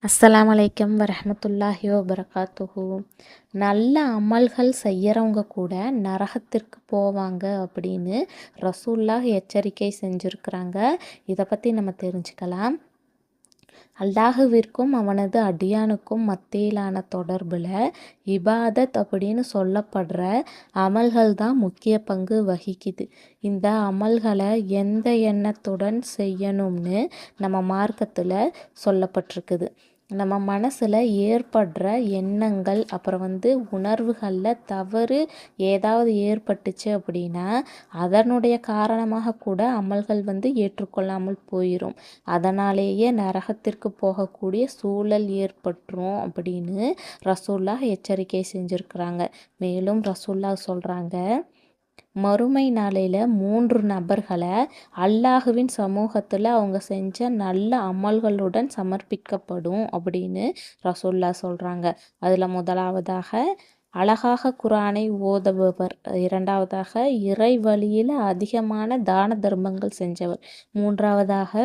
அஸ்ஸலாமு அலைக்கும் வரஹ்மத்துல்லாஹி வபரகாத்துஹு. நல்ல அமல்கள் செய்யறவங்க கூட நரகத்திற்கு போவாங்க அப்படின்னு ரசூலுல்லாஹ் எச்சரிக்கை செஞ்சுருக்கிறாங்க. இதை பற்றி நம்ம தெரிஞ்சுக்கலாம். அல்லாஹுவிற்கும் அவனது அடியானுக்கும் மத்தியிலான தொடர்பில் இபாதத் அப்படின்னு சொல்லப்படுற அமல்கள் தான் முக்கிய பங்கு வகிக்குது. இந்த அமல்களை எந்த எண்ணத்துடன் செய்யணும்னு நம்ம மார்க்கத்தில் சொல்லப்பட்டிருக்குது. நம்ம மனசில் ஏற்படுற எண்ணங்கள் அப்புறம் உணர்வுகளில் தவறு ஏதாவது ஏற்பட்டுச்சு அப்படின்னா அதனுடைய காரணமாக கூட அமல்கள் ஏற்றுக்கொள்ளாமல் போயிடும். அதனாலேயே நரகத்திற்கு போகக்கூடிய சூழல் ஏற்பட்டுரும் அப்படின்னு ரசூலுல்லாஹ் எச்சரிக்கை செஞ்சுருக்கிறாங்க. மேலும் ரசூலுல்லாஹ் சொல்கிறாங்க, மறுமை நாளையில் 3 நபர்களை அல்லாஹுவின் சமூகத்தில் அவங்க செஞ்ச நல்ல அமல்களுடன் சமர்ப்பிக்கப்படும் அப்படின்னு ரசூலுல்லாஹ் சொல்கிறாங்க. அதில் முதலாவதாக அழகாக குர்ஆனை ஓதுபவர், இரண்டாவதாக இறை வழியில் அதிகமான தான தர்மங்கள் செஞ்சவர், மூன்றாவதாக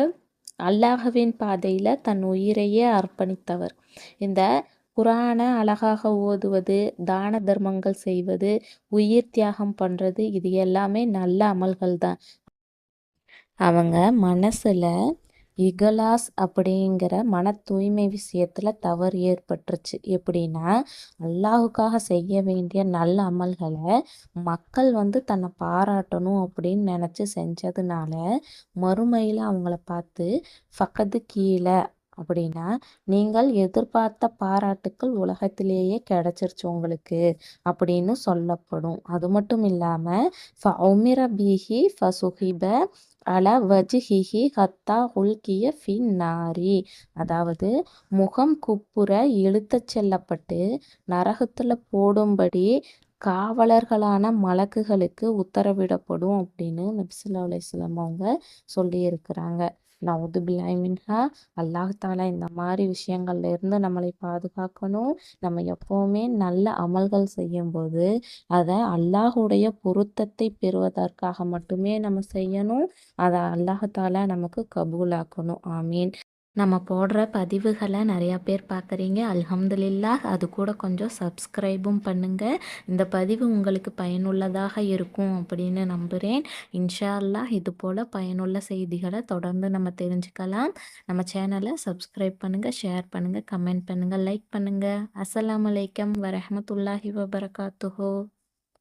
அல்லாஹுவின் பாதையில் தன் உயிரையே அர்ப்பணித்தவர். இந்த குர்ஆனை அழகாக ஓதுவது, தான தர்மங்கள் செய்வது, உயிர் தியாகம் பண்ணுறது, இது எல்லாமே நல்ல அமல்கள் தான். அவங்க மனசில் இகலாஸ் அப்படிங்கிற மன தூய்மை விஷயத்தில் தவறு ஏற்பட்டுருச்சு. எப்படின்னா, அல்லாஹுக்காக செய்ய வேண்டிய நல்ல அமல்களை மக்கள் தன்னை பாராட்டணும் அப்படின்னு நினச்சி செஞ்சதுனால மறுமையில் அவங்கள பார்த்து ஃபக்கது கீழே அப்படின்னா, நீங்கள் எதிர்பார்த்த பாராட்டுக்கள் உலகத்திலேயே கிடைச்சிருச்சு உங்களுக்கு அப்படின்னு சொல்லப்படும். அது மட்டும் இல்லாமல் ஃபஉமிர பிஹி ஃபசுஹிப அல வஜ்ஹிஹி ஹத்தா உல்கிய ஃபின் நாரி, அதாவது முகம் குப்புற இழுத்துச் செல்லப்பட்டு நரகத்தில் போடும்படி காவலர்களான மலக்குகளுக்கு உத்தரவிடப்படும் அப்படின்னு நபி ஸல்லல்லாஹு அலைஹி வஸல்லம் அவங்க சொல்லியிருக்கிறாங்க. நவுது பில்லாஹி மின்ஹா. அல்லாஹ் தாலா இந்த மாதிரி விஷயங்கள்ல இருந்து நம்மளை பாதுகாக்கணும். நம்ம எப்போவுமே நல்ல அமல்கள் செய்யும்போது அதை அல்லாஹுடைய பொருத்தத்தை பெறுவதற்காக மட்டுமே நம்ம செய்யணும். அதை அல்லாஹ் தாலா நமக்கு கபூலாக்கணும். ஆமீன். நம்ம போடுற பதிவுகளை நிறையா பேர் பார்க்குறீங்க, அல்ஹம்துலில்லாஹ். அது கூட கொஞ்சம் சப்ஸ்கிரைபும் பண்ணுங்கள். இந்த பதிவு உங்களுக்கு பயனுள்ளதாக இருக்கும் அப்படின்னு நம்புகிறேன். இன்ஷா அல்லாஹ் இது போல் பயனுள்ள செய்திகளை தொடர்ந்து நம்ம தெரிஞ்சுக்கலாம். நம்ம சேனலை சப்ஸ்கிரைப் பண்ணுங்கள், ஷேர் பண்ணுங்கள், கமெண்ட் பண்ணுங்கள், லைக் பண்ணுங்கள். அஸ்ஸலாமு அலைக்கும் வரஹ்மத்துல்லாஹி வபரகாத்துஹு.